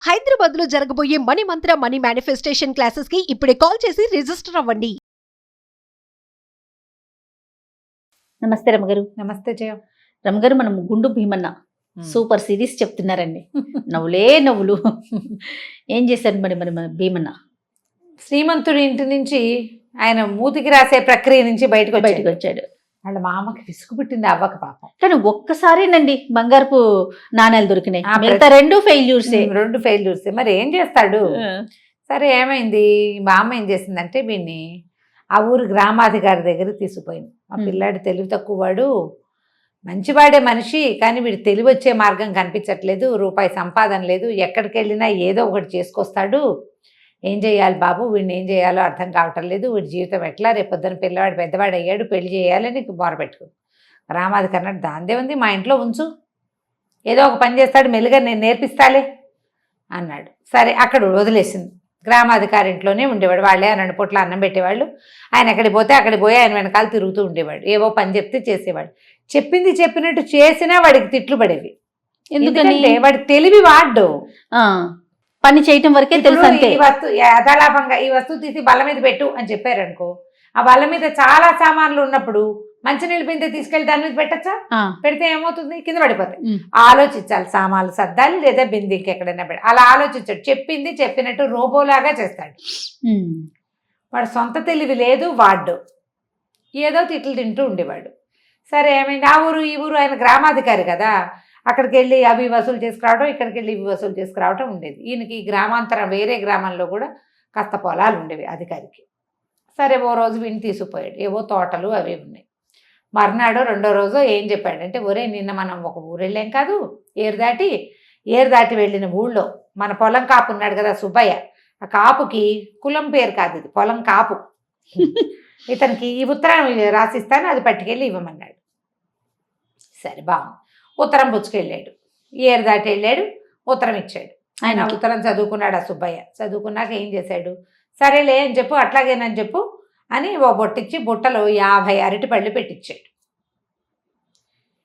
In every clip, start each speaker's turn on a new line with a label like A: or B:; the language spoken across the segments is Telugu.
A: హైదరాబాద్ లో జరగబోయే మనీ మంత్ర మనీ మేనిఫెస్టేషన్ క్లాసెస్ కి ఇప్పుడే కాల్ చేసి రిజిస్టర్ అవ్వండి.
B: నమస్తే రమగారు.
C: నమస్తే జయ.
B: రమగారు, మనం గుండు భీమన్న సూపర్ సిరీస్ చెప్తున్నారండి. నవ్వులే నవ్వులు. ఏం చేశారు మరి మరి మన భీమన్న?
C: శ్రీమంతుడి ఇంటి నుంచి ఆయన మూతికి రాసే ప్రక్రియ నుంచి బయటకు
B: వచ్చాడు.
C: వాళ్ళ మామకి విసుగు పుట్టింది అవ్వక పాపం.
B: కానీ ఒక్కసారేనండి బంగారపు నాణ్యాలు దొరికినాయి, మిగతా రెండు ఫెయిల్యూర్స్.
C: మరి ఏం చేస్తాడు? సరే ఏమైంది, మా అమ్మ ఏం చేసిందంటే వీడిని ఆ ఊరు గ్రామాధికారి దగ్గరికి తీసుకుపోయింది. మా పిల్లాడు తెలివి తక్కువ వాడు, మంచివాడే మనిషి, కానీ వీడు తెలివి వచ్చే మార్గం కనిపించట్లేదు, రూపాయి సంపాదన లేదు, ఎక్కడికి వెళ్ళినా ఏదో ఒకటి చేసుకొస్తాడు, ఏం చేయాలి బాబు, వీడిని ఏం చేయాలో అర్థం కావటం లేదు, వీడి జీవితం ఎట్లా, రేపొద్దున పిల్లవాడు పెద్దవాడు అయ్యాడు, పెళ్లి చేయాలని మొరపెట్టుకు. గ్రామాధికారి అన్నాడు, దాందే ఉంది, మా ఇంట్లో ఉంచు, ఏదో ఒక పని చేస్తాడు, మెల్లిగా నేను నేర్పిస్తాలే అన్నాడు. సరే అక్కడ వదిలేసింది. గ్రామాధికారి ఇంట్లోనే ఉండేవాడు, వాళ్ళే రెండు పూట్ల అన్నం పెట్టేవాళ్ళు, ఆయన ఎక్కడికి పోతే అక్కడికి పోయి ఆయన వెనకాల తిరుగుతూ ఉండేవాడు, ఏవో పని చెప్తే చేసేవాడు. చెప్పింది చెప్పినట్టు చేసినా వాడికి తిట్లు పడేవి. ఎందుకంటే వాడి తెలివి వాడు,
B: పని చేయటం వరకే తెలుసు.
C: ఈ వస్తువు యథాలాపంగా ఈ వస్తువు తీసి బల్ల మీద పెట్టు అని చెప్పారు అనుకో, ఆ బల్ల మీద చాలా సామాన్లు ఉన్నప్పుడు మంచినీళ్ళు పిండి తీసుకెళ్లి దాని మీద పెట్టచ్చా? పెడితే ఏమవుతుంది, కింద పడిపోతాయి. ఆలోచించాలి, సామాన్లు సర్దాలి లేదా బింది ఇంకెక్కడైనా పెట్టి, అలా ఆలోచించాడు. చెప్పింది చెప్పినట్టు రోబోలాగా చేస్తాడు. వాడు సొంత తెలివి లేదు, వాడు ఏదో తిట్లు తింటూ ఉండేవాడు. సరే ఏమైంది, ఆ ఊరు ఈ ఊరు, ఆయన గ్రామాధికారి కదా, అక్కడికి వెళ్ళి అవి వసూలు చేసుకురావడం, ఇక్కడికి వెళ్ళి ఇవి వసూలు చేసుకురావడం ఉండేది. ఈయనకి గ్రామాంతరం వేరే గ్రామంలో కూడా కాస్త పొలాలు ఉండేవి అధికారికి. సరే ఓ రోజు వీడిని తీసుకుపోయాడు, ఏవో తోటలు అవి ఉన్నాయి. మర్నాడు రెండో రోజు ఏం చెప్పాడంటే, ఒరే నిన్న మనం ఒక ఊరు వెళ్ళాం కాదు, ఏరు దాటి వెళ్ళిన ఊళ్ళో మన పొలం కాపు ఉన్నాడు కదా సుబ్బయ్య, ఆ కాపుకి కులం పేరు కాదు, ఇది పొలం కాపు, ఇతనికి ఈ ఉత్తరం రాసిస్తాను, అది పట్టుకెళ్ళి ఇవ్వమన్నాడు. సరే బాగుంది, ఉత్తరం పుచ్చుకెళ్ళాడు, ఏరు దాటి వెళ్ళాడు, ఉత్తరం ఇచ్చాడు. ఆయన ఉత్తరం చదువుకున్నాడు ఆ సుబ్బయ్య. చదువుకున్నాక ఏం చేశాడు, సరేలే అని చెప్పు, అట్లాగేనని చెప్పు అని ఓ బొట్టిచ్చి బుట్టలో 50 అరటి పళ్ళు పెట్టించాడు.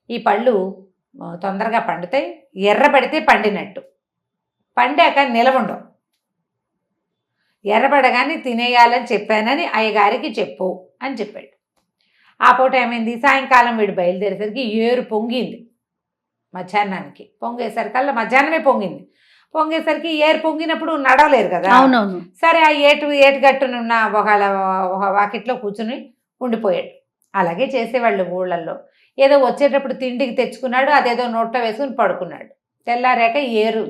C: ఈ పళ్ళు తొందరగా పండుతాయి, ఎర్రబడితే పండినట్టు, పండాక నిలవండవు, ఎర్రబడగానే తినేయాలని చెప్పానని అయ్యగారికి చెప్పు అని చెప్పాడు. ఆ పూట ఏమైంది, సాయంకాలం వీడు బయలుదేరేసరికి ఏరు పొంగింది. మధ్యాహ్నానికి పొంగేసరికల్లా మధ్యాహ్నమే పొంగేసరికి ఏరు పొంగినప్పుడు నడవలేరు కదా.
B: అవునవును.
C: సరే ఆ ఏటుగట్టునున్న ఒక వాకిట్లో కూర్చుని ఉండిపోయాడు. అలాగే చేసేవాళ్ళు ఊళ్ళల్లో. ఏదో వచ్చేటప్పుడు తిండికి తెచ్చుకున్నాడు, అదేదో నోట్లో వేసుకుని పడుకున్నాడు. తెల్లారాక ఏరు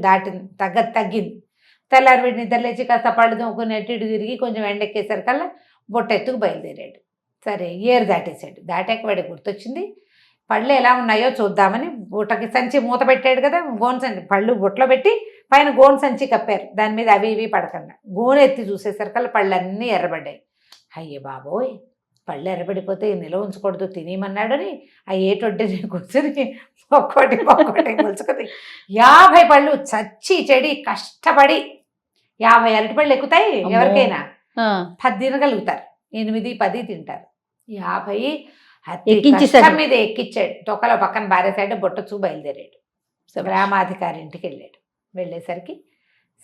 C: తగ్గింది. తెల్లారి వీడి నిద్ర లేచి కాస్త పళ్ళు తోముకుని ఎటు తిరిగి కొంచెం ఎండెక్కేసరికల్లా బొట్టెత్తుకు బయలుదేరాడు. సరే ఏరు దాటేశాడు. దాటాక వాడికి గుర్తొచ్చింది, పళ్ళు ఎలా ఉన్నాయో చూద్దామని బుట్టకి సంచి మూత పెట్టాడు కదా, గోను సంచి, పళ్ళు బుట్టలో పెట్టి పైన గోను సంచి కప్పారు, దాని మీద అవి ఇవి పడకుండా. గోను ఎత్తి చూసేసరికల్లా పళ్ళన్నీ ఎర్రబడ్డాయి. అయ్యే బాబోయ్, పళ్ళు ఎర్రబడిపోతే నిల్వ ఉంచకూడదు, తినేయమన్నాడని ఆ ఏటొడ్డిని కూర్చొని ఒక్కోటి ములుచుకుని 50 పళ్ళు చచ్చి చెడి కష్టపడి 50 అరటిపళ్ళు ఎక్కుతాయి ఎవరికైనా, 10 తినగలుగుతారు, 8, 10 తింటారు. 50 మీద ఎక్కిచ్చాడు, తొక్కలో పక్కన బారేసాడు, బొట్టచూ బయలుదేరాడు. గ్రామాధికారి ఇంటికి వెళ్ళాడు. వెళ్ళేసరికి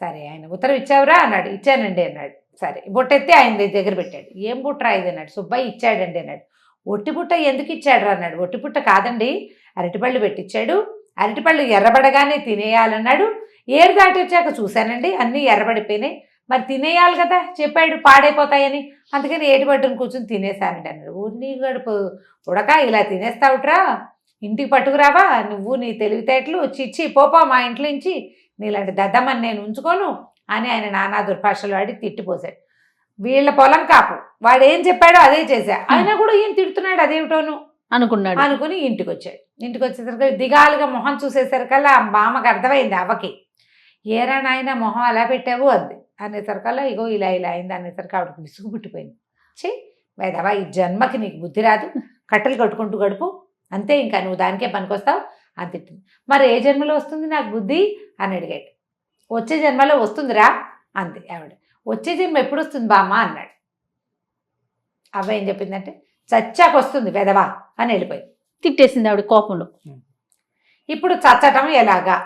C: సరే ఆయన ఉత్తరం ఇచ్చావురా అన్నాడు. ఇచ్చానండి అన్నాడు. సరే బొట్టెత్తి ఆయన దగ్గర పెట్టాడు. ఏం బుట్టరా ఇది అన్నాడు. సుబ్బయ్య ఇచ్చాడండి అన్నాడు. ఒట్టి బుట్ట ఎందుకు ఇచ్చాడు రా అన్నాడు. ఒట్టి బుట్ట కాదండి, అరటిపళ్ళు పెట్టించాడు, అరటిపళ్ళు ఎర్రబడగానే తినేయాలన్నాడు, ఏరు దాటి వచ్చాక చూశానండి అన్నీ ఎర్రబడిపోయినాయి, మరి తినేయాలి కదా చెప్పాడు, పాడైపోతాయని, అందుకని ఏటి పట్టుకుని కూర్చొని తినేశానండి అన్నాడు. ఊరిని గడుపు ఉడక ఇలా తినేస్తావుట్రా, ఇంటికి పట్టుకురావా నువ్వు, నీ తెలివితేటలు, చిచ్చి పోపా మా ఇంట్లో నుంచి, నీలాంటి దద్దమ్మని నేను ఉంచుకోను అని ఆయన నానా దుర్భాషలు వాడి తిట్టిపోశాడు. వీళ్ళ పొలం కాపు, వాడు ఏం చెప్పాడో అదే చేశా, ఆయన కూడా ఈయన తిడుతున్నాడు అదేమిటోను అనుకుని ఇంటికి వచ్చాడు. ఇంటికి వచ్చేసరికి దిగాలుగా మొహం చూసేసరికల్లా ఆ మామకు అర్థమైంది అవ్వకి. ఏరా నాయన మొహం అలా పెట్టావు అంది. అనేసరికల్లా ఇగో ఇలా అయింది అనేసరికి ఆవిడకి విసుగు పుట్టిపోయింది. వేదవా, ఈ జన్మకి నీకు బుద్ధి రాదు, కట్టెలు కట్టుకుంటూ గడుపు అంతే, ఇంకా నువ్వు దానికే పనికొస్తావు అని తిట్టింది. మరి ఏ జన్మలో వస్తుంది నాకు బుద్ధి అని అడిగాడు. వచ్చే జన్మలో వస్తుందిరా అంది ఆవిడ. వచ్చే జన్మ ఎప్పుడు వస్తుంది బామ్మ అన్నాడు. అవ్వ ఏం చెప్పిందంటే, చచ్చాక వస్తుంది వెదవా అని వెళ్ళిపోయింది.
B: తిట్టేసింది ఆవిడ కోపంలో.
C: ఇప్పుడు చచ్చటం ఎలాగా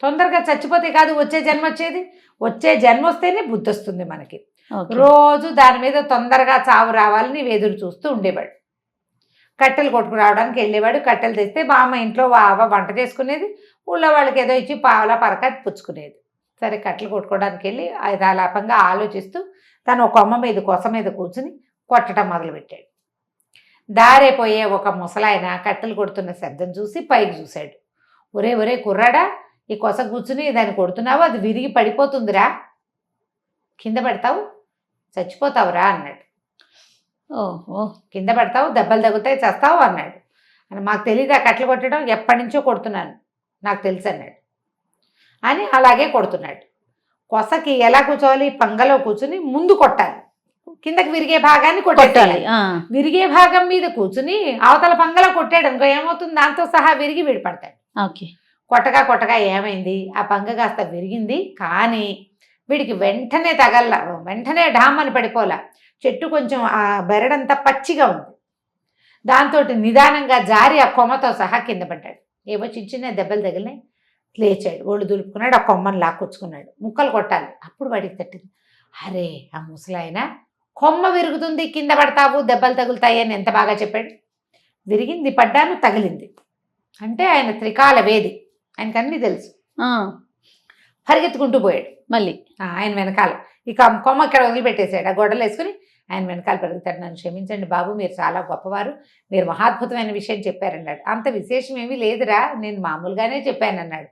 C: తొందరగా చచ్చిపోతే కాదు వచ్చే జన్మ వచ్చేది. వచ్చే జన్మ వస్తేనే బుద్ధి వస్తుంది మనకి.
B: ఓకే.
C: రోజు దాని మీద తొందరగా చావు రావాలని ఎదురు చూస్తూ ఉండేవాడు. కట్టెలు కొట్టుకు రావడానికి వెళ్ళేవాడు. కట్టెలు తెస్తే మా అమ్మ ఇంట్లో వంట చేసుకునేది. ఊళ్ళో వాళ్ళకి ఏదో ఇచ్చి పావలా పరక పుచ్చుకునేది. సరే కట్టెలు కొట్టుకోవడానికి వెళ్ళి యథాలాపంగా ఆలోచిస్తూ తను ఒక కొమ్మ మీద కొస మీద కూర్చుని కొట్టడం మొదలుపెట్టాడు. దారైపోయే ఒక ముసలాయన కట్టెలు కొడుతున్న శబ్దం చూసి పైకి చూశాడు. ఒరే ఒరే కుర్రాడా, ఈ కొస కూర్చుని దాన్ని కొడుతున్నావు, అది విరిగి పడిపోతుందిరా, కింద పడతావు, చచ్చిపోతావురా అన్నాడు.
B: ఓహో.
C: కింద పడతావు, దెబ్బలు తగ్గుతాయి, చస్తావు అన్నాడు. అని మాకు తెలియదు ఆ కట్టెలు కొట్టడం, ఎప్పటి నుంచో కొడుతున్నాను, నాకు తెలుసు అన్నాడు. అని అలాగే కొడుతున్నాడు. కొసకి ఎలా కూర్చోవాలి, పంగలో కూర్చుని ముందు కొట్టాలి, కిందకి విరిగే భాగాన్ని కొట్టాలి. విరిగే భాగం మీద కూర్చుని అవతల పంగలో కొట్టాడు అనుకో ఏమవుతుంది, దాంతో సహా విరిగి విడిపడతాడు.
B: ఓకే.
C: కొట్టగా కొట్టగా ఏమైంది, ఆ పంగ కాస్త విరిగింది. కానీ వీడికి వెంటనే వెంటనే ఢామ్మని పడిపోలా. చెట్టు కొంచెం ఆ బెరడంతా పచ్చిగా ఉంది. దాంతో నిదానంగా జారి ఆ కొమ్మతో సహా కింద పడ్డాడు. ఏవో చిన్న దెబ్బలు తగిలినాయి. లేచాడు, ఒళ్ళు దులుపుకున్నాడు, ఆ కొమ్మని లాక్కొచ్చుకున్నాడు. ముక్కలు కొట్టాలి. అప్పుడు వాడికి తట్టింది, అరే ఆ ముసలాయన కొమ్మ విరుగుతుంది, కింద పడతావు, దెబ్బలు తగులుతాయి అని ఎంత బాగా చెప్పాడు. విరిగింది, పడ్డాను, తగిలింది అంటే ఆయన త్రికాల వేది, ఆయనకు అన్నీ తెలుసు. పరిగెత్తుకుంటూ పోయాడు
B: మళ్ళీ
C: ఆయన వెనకాల. ఇక కొమ్మ ఇక్కడ వదిలిపెట్టేశాడు. ఆ గొడవలు వేసుకుని ఆయన వెనకాల పెరుగుతాడు. నన్ను క్షమించండి బాబు, మీరు చాలా గొప్పవారు, మీరు మహాద్భుతమైన విషయం చెప్పారన్నాడు. అంత విశేషం ఏమీ లేదురా, నేను మామూలుగానే చెప్పాను అన్నాడు.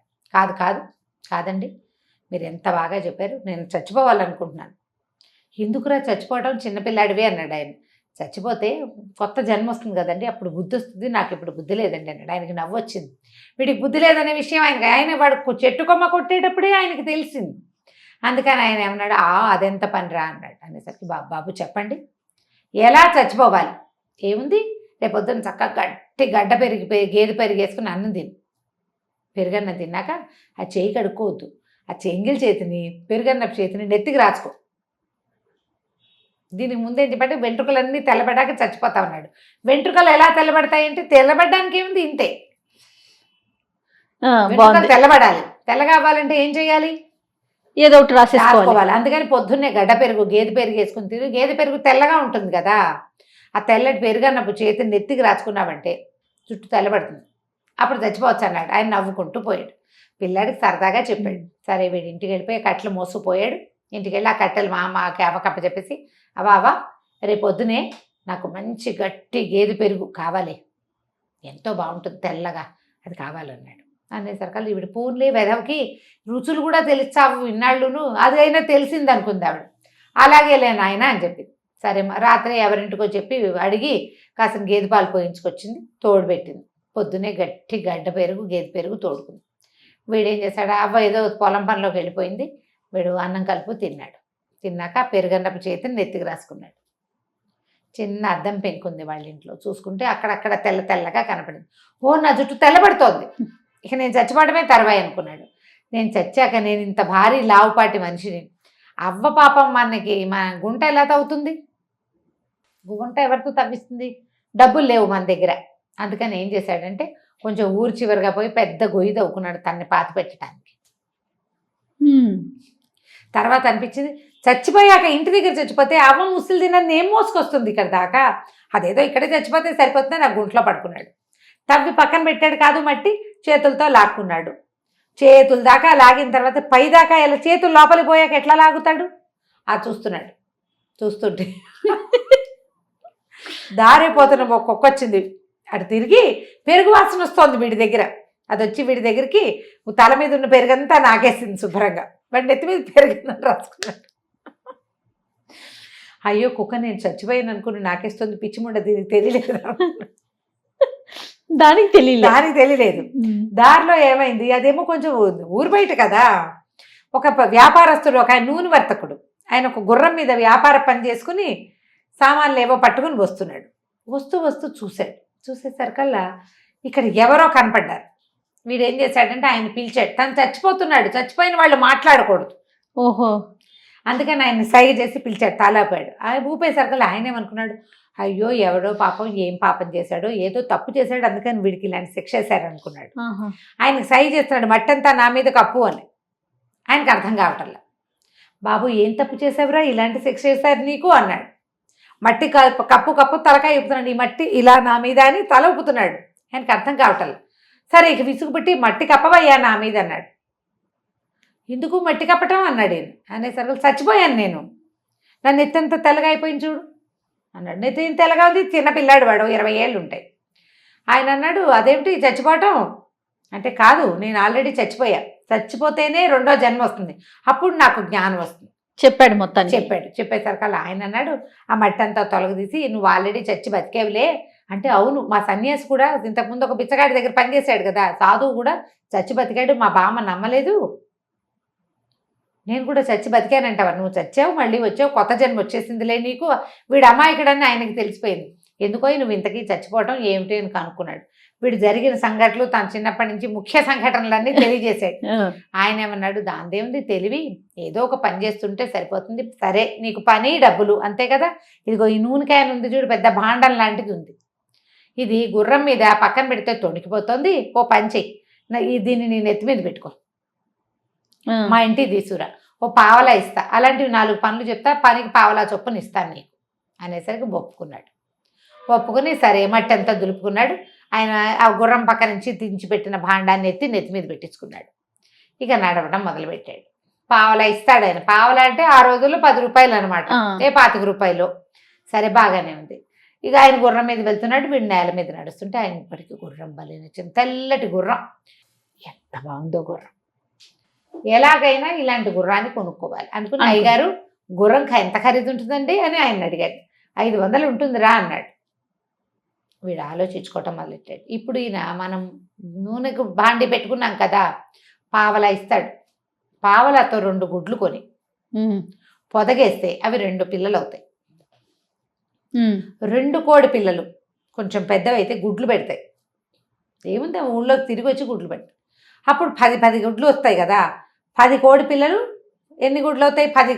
C: కాదండి, మీరు ఎంత బాగా చెప్పారు, నేను చచ్చిపోవాలనుకుంటున్నాను. ఎందుకురా చచ్చిపోవడం, చిన్నపిల్లాడివే అన్నాడు ఆయన. చచ్చిపోతే కొత్త జన్మ వస్తుంది కదండి, అప్పుడు బుద్ధి వస్తుంది, నాకు ఇప్పుడు బుద్ధి లేదండి అన్నాడు. ఆయనకి నవ్వు వచ్చింది. వీడికి బుద్ధి లేదనే విషయం ఆయన వాడు చెట్టు కొమ్మ కొట్టేటప్పుడే ఆయనకి తెలిసింది. అందుకని ఆయన ఏమన్నాడు, అదెంత పనిరా అన్నాడు. అనేసరికి బాబు చెప్పండి, ఎలా చచ్చిపోవాలి? ఏముంది, రేపొద్దున చక్కగా గట్టి గడ్డ గేదె పెరిగేసుకుని అన్నం తిని, పెరుగన్నం తిన్నాక ఆ చేయి కడుక్కోవద్దు, ఆ చెంగిల్ చేతిని పెరుగన్నపు చేతిని నెత్తికి రాసుకో. దీనికి ముందేం చెప్పంటే వెంట్రుకలన్నీ తెల్లబడ్డాక చచ్చిపోతా ఉన్నాడు. వెంట్రుకలు ఎలా తెల్లబడతాయంటే తెల్లబడ్డానికి ఏముంది, ఇంతే. వెంట్రుకలు తెల్లబడాలి. తెల్లగా అవ్వాలంటే ఏం చేయాలి,
B: ఏదో ఒకటి రాసేసుకోవాలి.
C: అందుకని పొద్దున్నే గడ్డ పెరుగు గేదె పెరుగు వేసుకుని తిరుగు. గేదె పెరుగు తెల్లగా ఉంటుంది కదా, ఆ తెల్లటి పెరుగన్నపు చేతిని నెత్తికి రాసుకున్నామంటే చుట్టూ తెల్లబడుతుంది, అప్పుడు చచ్చిపోవచ్చు అన్నాడు. ఆయన నవ్వుకుంటూ పోయాడు. పిల్లాడికి సరదాగా చెప్పాడు. సరే వీడి ఇంటికి వెళ్ళిపోయి కట్టెలు మోసుకుపోయాడు. ఇంటికి వెళ్ళి ఆ కట్టెలు మా అమ్మ కేవకప్ప చెప్పేసి, అవ్వ రేపు పొద్దునే నాకు మంచి గట్టి గేదె పెరుగు కావాలి, ఎంతో బాగుంటుంది తెల్లగా, అది కావాలన్నాడు. అనేసరికి ఈవిడ పూర్లే వెదవకి రుచులు కూడా తెలిసావు ఇన్నాళ్ళును, అది అయినా తెలిసింది అనుకుంది ఆవిడ. అలాగే నాయన అని చెప్పింది. సరే రాత్రి ఎవరింటికో చెప్పి అడిగి కాసిన గేదె పాలు పోయించుకొచ్చింది, తోడు పెట్టింది. పొద్దునే గట్టి గడ్డ పెరుగు గేదె పెరుగు తోడుకుంది. వీడేం చేశాడు, అవ్వ ఏదో పొలం పనిలోకి వెళ్ళిపోయింది, వీడు అన్నం కలుపు తిన్నాడు. తిన్నాక పెరుగన్నపు చేతిని నెత్తికి రాసుకున్నాడు. చిన్న అద్దం పెంకుంది వాళ్ళ ఇంట్లో. చూసుకుంటే అక్కడక్కడ తెల్లగా కనపడింది. నా జుట్టు తెల్లబడుతోంది, ఇక నేను చచ్చిపోవడమే తర్వాయి అనుకున్నాడు. నేను చచ్చాక నేను ఇంత భారీ లావుపాటి మనిషిని, అవ్వ పాపం మనకి మన గుంట ఎలా తవ్వుతుంది, గుంట ఎవరితో తవ్విస్తుంది, డబ్బులు లేవు మన దగ్గర. అందుకని ఏం చేశాడంటే కొంచెం ఊరు చివరిగా పోయి పెద్ద గొయ్యి తవ్వుకున్నాడు తన్ని పాతి పెట్టడానికి. తర్వాత అనిపించింది, చచ్చిపోయాక ఇంటి దగ్గర చచ్చిపోతే అవ్వ ముసలి తినని ఏం మోసుకొస్తుంది ఇక్కడ దాకా, అదేదో ఇక్కడే చచ్చిపోతే సరిపోతుంది, నా గుంట్లో పడుకున్నాడు. తవ్వి పక్కన పెట్టాడు కాదు మట్టి, చేతులతో లాక్కున్నాడు. చేతుల దాకా లాగిన తర్వాత పైదాకా ఎలా చేతులు లోపలికి పోయాక ఎట్లా లాగుతాడు, చూస్తున్నాడు. చూస్తుంటే దారైపోతున్న కుక్క వచ్చింది, అటు తిరిగి పెరుగు వాసన వస్తోంది వీడి దగ్గర. అది వచ్చి వీడి దగ్గరికి తల మీద ఉన్న పెరుగంతా నాకేసింది శుభ్రంగా. వాడి నెత్తి మీద పెరుగంతా రాసుకున్నాడు. అయ్యో కుక్క నేను చచ్చిపోయాను అనుకుని నాకేస్తుంది, పిచ్చిముండ దీనికి తెలియలేదు.
B: దానికి
C: తెలియలేదు. దారిలో ఏమైంది, అదేమో కొంచెం ఊరు బయట కదా, ఒక వ్యాపారస్తుడు, ఒక నూనె వర్తకుడు, ఆయన ఒక గుర్రం మీద వ్యాపార పని చేసుకుని సామాన్లు ఏవో పట్టుకుని వస్తున్నాడు. వస్తూ చూసేసరికల్లా ఇక్కడ ఎవరో కనపడ్డారు. వీడేం చేశాడంటే ఆయన పిలిచాడు. తను చచ్చిపోతున్నాడు, చచ్చిపోయిన వాళ్ళు మాట్లాడకూడదు.
B: ఓహో.
C: అందుకని ఆయన సైగ చేసి పిలిచాడు, తాలాపాడు. ఆయన ఊపేసరికల్లా ఆయన ఏమనుకున్నాడు, అయ్యో ఎవడో పాపం ఏం పాపం చేశాడో, ఏదో తప్పు చేశాడు అందుకని వీడికి ఇలాంటి శిక్ష వేశారు అనుకున్నాడు. ఆయనకు సై చేస్తున్నాడు మట్టంతా నా మీద కప్పు అని. ఆయనకు అర్థం కావటంలా. బాబు ఏం తప్పు చేసావురా, ఇలాంటి శిక్ష వేశారు నీకు అన్నాడు. మట్టి కప్పు కప్పు తలకాయ ఊపుతున్నాడు, ఈ మట్టి ఇలా నా మీద అని తల ఊపుతున్నాడు. ఆయనకు అర్థం కావటంలా. సరే ఇక విసుగు పెట్టి మట్టి కప్పవయ్యా నా మీద అన్నాడు. ఎందుకు మట్టి కప్పటం అన్నాడు ఈయన. అనేసరికి చచ్చిపోయాను నేను, నన్ను ఎత్తంత తెల్లగా అయిపోయింది చూడు అన్నాడు. నెత్తి తెల్లగా ఉంది, చిన్నపిల్లాడు వాడు, 20 ఏళ్ళు ఉంటాయి. ఆయన అన్నాడు అదేమిటి చచ్చిపోవటం అంటే, కాదు నేను ఆల్రెడీ చచ్చిపోయా, చచ్చిపోతేనే రెండో జన్మ వస్తుంది, అప్పుడు నాకు జ్ఞానం వస్తుంది
B: చెప్పాడు మొత్తాన్ని.
C: చెప్పేసరికి ఆయన అన్నాడు ఆ మట్టి అంతా తొలగదీసి, నువ్వు ఆల్రెడీ చచ్చి బతికేవులే అంటే, అవును మా సన్యాసి కూడా ఇంతకుముందు ఒక బిచ్చగాడి దగ్గర పనిచేశాడు కదా, సాధువు కూడా చచ్చి బతికాడు, మా బామ్మ నమ్మలేదు, నేను కూడా చచ్చి బతికానంటావా, నువ్వు చచ్చావు మళ్ళీ వచ్చావు, కొత్త జన్మ వచ్చేసిందిలే నీకు, వీడు అమాయకుడని ఆయనకి తెలిసిపోయింది. ఎందుకో నువ్వు ఇంతకీ చచ్చిపోవటం ఏమిటి అని కనుక్కున్నాడు. వీడు జరిగిన సంఘటనలు తన చిన్నప్పటి నుంచి ముఖ్య సంఘటనలన్నీ తెలియజేశాడు. ఆయన ఏమన్నాడు, దాందేముంది తెలివి, ఏదో ఒక పని చేస్తుంటే సరిపోతుంది, సరే నీకు పని డబ్బులు అంతే కదా, ఇదిగో ఈ నూనెకాయను ఉంది చూడు, పెద్ద భాండం లాంటిది ఉంది, ఇది గుర్రం మీద పక్కన పెడితే తొణికిపోతుంది, ఓ పని చెయ్యి, దీన్ని నీ నెత్తి మీద పెట్టుకో, మా ఇంటికి తీసుకురా, ఓ పావలా ఇస్తా, అలాంటివి 4 పనులు చెప్తా, పనికి పావలా చొప్పున ఇస్తాను నీకు అనేసరికి ఒప్పుకున్నాడు. ఒప్పుకుని సరే మట్టి అంతా దులుపుకున్నాడు. ఆయన ఆ గుర్రం పక్క నుంచి దించిపెట్టిన భాండాన్ని ఎత్తి నెత్తి మీద పెట్టించుకున్నాడు. ఇక నడవడం మొదలుపెట్టాడు. పావలా ఇస్తాడు ఆయన. పావలా అంటే ఆ రోజుల్లో 10 రూపాయలు అనమాట, 25 రూపాయలు. సరే బాగానే ఉంది. ఇక ఆయన గుర్రం మీద వెళ్తున్నాడు, వీడు నేల మీద నడుస్తుంటే ఆయన ఇప్పటికీ గుర్రం భలే నచ్చింది. తెల్లటి గుర్రం, ఎంత బాగుందో గుర్రం, ఎలాగైనా ఇలాంటి గుర్రాన్ని కొనుక్కోవాలి అనుకుని, అయ్యగారు గుర్రం ఎంత ఖరీదు ఉంటుందండి అని ఆయన అడిగాడు. 500 ఉంటుందిరా అన్నాడు. వీడు ఆలోచించుకోవటం మొదలెట్టాడు. ఇప్పుడు ఈయన మనం నూనెకు బాండి పెట్టుకున్నాం కదా, పావలా ఇస్తాడు. పావలాతో 2 గుడ్లు కొని పొదగేస్తే అవి 2 పిల్లలు అవుతాయి. 2 కోడి పిల్లలు కొంచెం పెద్దవైతే గుడ్లు పెడతాయి. ఏముంది ఊళ్ళోకి తిరిగి వచ్చి గుడ్లు పెడతాయి. అప్పుడు 10 గుడ్లు వస్తాయి కదా. 10 కోడి పిల్లలు ఎన్ని గుడ్లు అవుతాయి, 10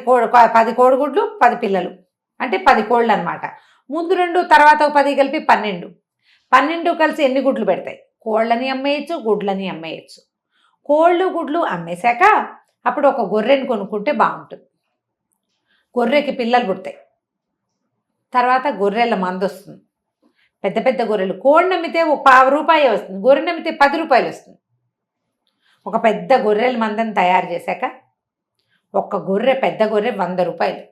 C: కోడి గుడ్లు 10 పిల్లలు అంటే 10 కోళ్ళు అనమాట. ముందు 2 తర్వాత 10 కలిపి 12 కలిసి ఎన్ని గుడ్లు పెడతాయి, కోళ్ళని అమ్మేయచ్చు, గుడ్లని అమ్మేయచ్చు. కోళ్ళు గుడ్లు అమ్మేశాక అప్పుడు ఒక గొర్రెని కొనుక్కుంటే బాగుంటుంది. గొర్రెకి పిల్లలు పుడతాయి, తర్వాత గొర్రెల మంద వస్తుంది, పెద్ద పెద్ద గొర్రెలు. కోడిని నమ్మితే ఒక రూపాయి వస్తుంది, గొర్రెని నమ్మితే 10 రూపాయలు వస్తుంది. ఒక పెద్ద గొర్రెల మందని తయారు చేశాక ఒక్క గొర్రె, పెద్ద గొర్రె 100 రూపాయలు.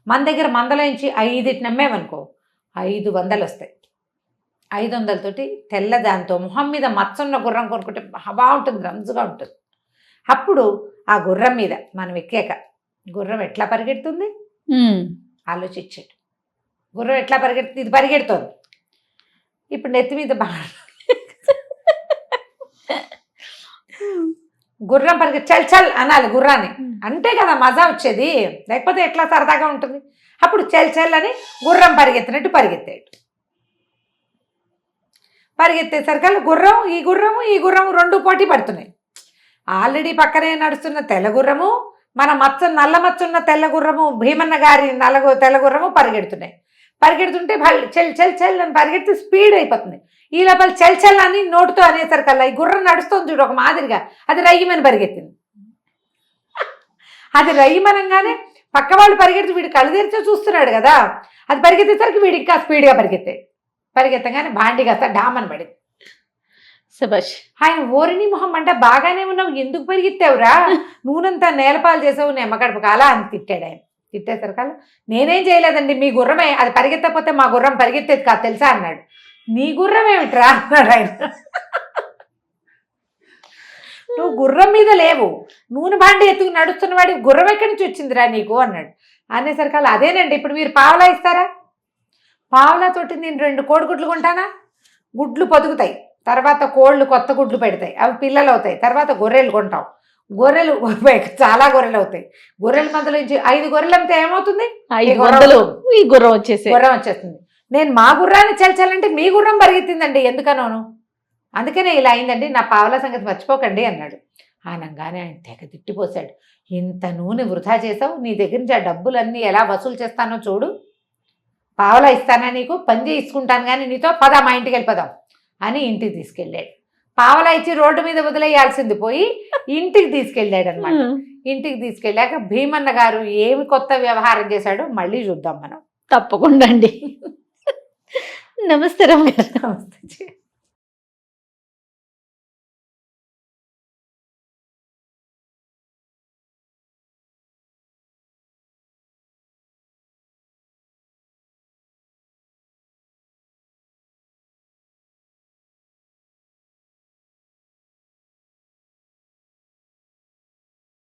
C: మన దగ్గర మందలోంచి 5 నమ్మేమనుకో 500 వస్తాయి. 500 తోటి తెల్లదాంతో మొహం మీద మచ్చన్న గుర్రం కొనుక్కుంటే బాగుంటుంది, రంజుగా ఉంటుంది. అప్పుడు ఆ గుర్రం మీద మనం ఎక్కాక గుర్రం ఎట్లా పరిగెడుతుంది ఆలోచించాడు. గుర్రం ఎట్లా పరిగెడుతుంది, ఇది పరిగెడుతోంది. ఇప్పుడు నెత్తి మీద గుర్రం పరిగెత్తి చల్ చల్ అనాలి గుర్రాన్ని, అంటే కదా మజా వచ్చేది, లేకపోతే ఎట్లా సరదాగా ఉంటుంది. అప్పుడు చల్ చల్ అని గుర్రం పరిగెత్తినట్టు పరిగెత్తాడు. పరిగెత్తేసరికి ఈ గుర్రము 2 పోటీ పడుతున్నాయి. ఆల్రెడీ పక్కనే నడుస్తున్న తెల్ల గుర్రము, మన నల్ల మచ్చున్న తెల్ల గుర్రము, భీమన్న గారి తెల్ల గుర్రము పరిగెడుతుంటే చెల్ చెల్ చెల్ అని పరిగెడితే స్పీడ్ అయిపోతుంది. ఈ లోపల చెల్ చెల్ అని నోటుతో అనేసరికల్లా ఈ గుర్రం నడుస్తుంది చూడు ఒక మాదిరిగా, అది రయ్యమని పరిగెత్తింది. అది రయ్యమనంగానే పక్క వాళ్ళు పరిగెడుతూ వీడు కళ్ళు తెరిచే చూస్తున్నాడు కదా, అది పరిగెత్తేసరికి వీడు ఇంకా స్పీడ్గా పరిగెత్తగానే భాండి కాస్త డామని పడింది.
B: శభాష్.
C: ఆయన ఓరిని మొహం అంటే బాగానే ఉన్నావు, ఎందుకు పరిగెత్తావురా, నూనెంతా నేలపాలు చేసావు, నిమ్మకడుపు కాలా అని తిట్టాడు ఆయన. తిట్టేసరికల్లా నేనేం చేయలేదండి, మీ గుర్రమే, అది పరిగెత్తకపోతే మా గుర్రం పరిగెత్తేది కాదు తెలుసా అన్నాడు. నీ గుర్రం ఏమిట్రా అన్నాడు ఆయన. నువ్వు గుర్రం మీద లేవు, నూనె భాండి ఎత్తుకు నడుస్తున్న వాడికి గుర్రం ఎక్కడి నుంచి వచ్చిందిరా నీకు అన్నాడు. అనేసరికల్లా అదేనండి, ఇప్పుడు మీరు పావలా ఇస్తారా, పావలాతోటి నేను 2 కోడిగుడ్లు కొంటానా, గుడ్లు పొదుగుతాయి, తర్వాత కోళ్ళు కొత్త గుడ్లు పెడతాయి, అవి పిల్లలు అవుతాయి, తర్వాత గొర్రెలు కొంటాం, గొర్రెలు చాలా గొర్రెలు అవుతాయి, గొర్రెల మధ్యలో నుంచి 5 గొర్రెలు అమ్మితే ఏమవుతుంది,
B: గుర్రం వచ్చేస్తుంది. నేను మా గుర్రాన్ని చల్చాలంటే మీ గుర్రం పరిగెత్తిందండి, ఎందుకనోను, అందుకనే ఇలా అయిందండి, నా పావలా సంగతి మర్చిపోకండి అన్నాడు. అనగానే ఆయన తెగ తిట్టిపోశాడు. ఇంత నూనె వృధా చేసావు, నీ దగ్గర నుంచి ఆ డబ్బులన్నీ ఎలా వసూలు చేస్తానో చూడు,
C: పావలా ఇస్తానా నీకు, పంది ఇచ్చుకుంటాను కానీ నీతో పద మా ఇంటికి వెళ్ళిపోదాం అని ఇంటికి తీసుకెళ్ళాడు. పావలా ఇచ్చి రోడ్డు మీద వదిలేయాల్సింది పోయి ఇంటికి తీసుకెళ్ళాడు అనమాట. ఇంటికి తీసుకెళ్ళాక భీమన్న గారు ఏమి కొత్త వ్యవహారం చేశాడో మళ్ళీ చూద్దాం మనం.
B: తప్పకుండా అండి. నమస్తే రమ్య గారు.
C: నమస్తే.